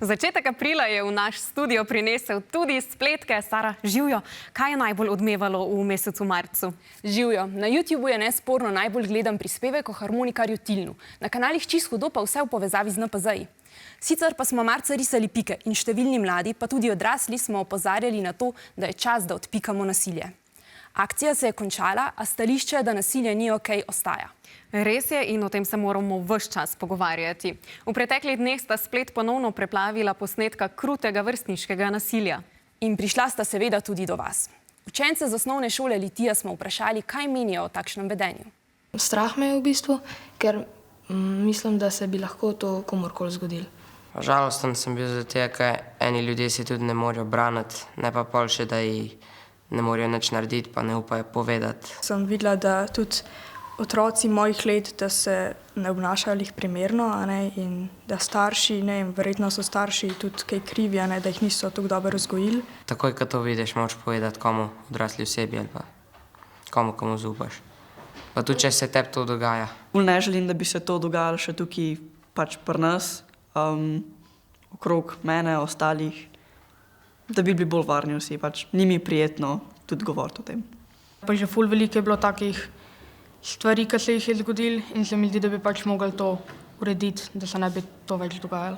Začetek aprila je v naš studio prinesel tudi spletke. Sara, živjo, kaj je najbolj odmevalo v mesecu marcu? Živjo, na YouTubeu je nesporno najbolj gledan prispevek o harmonikarju Tilnu. Na kanalih Čisto hudo pa vse v povezavi z NPZ-ji. Sicer pa smo marca risali pike in številni mladi, pa tudi odrasli smo opozarjali na to, da je čas, da odpikamo nasilje. Akcija se je končala, a stališče, da nasilje ni okej, ostaja. Res je in o tem se moramo ves čas pogovarjati. V preteklih dneh sta splet ponovno preplavila posnetka krutega vrstniškega nasilja. In prišla sta seveda tudi do vas. Učence z osnovne šole Litija smo vprašali, kaj menijo o takšnem vedenju. Strah me je v bistvu, ker mislim, da se bi lahko to komurkoli zgodilo. Žalosten sem bil zato, ker eni ljudje si tudi ne morejo braniti, ne pa pol še, da jih ne morejo nič narediti, pa ne upajo povedati. Sem videla, da tudi otroci mojih let, da se ne obnašajo lih primerno, in da starši, verjetno so starši tudi kaj krivi, da jih niso tako dobro vzgojili. Takoj, ko to vidiš, moraš povedati komu, odrasli osebi ali pa komu zaupaš. Pa tudi, če se tebi to dogaja. Ne želim, da bi se to dogajalo še tukaj pač pri nas, okrog mene, ostalih, da bi bili bolj varni vsi, pač ni mi prijetno tudi govoriti o tem. Pa že ful veliko je bilo takih stvari, ki se jih je zgodilo in se mi zdi, da bi pač mogli to urediti, da se ne bi to več dogajalo.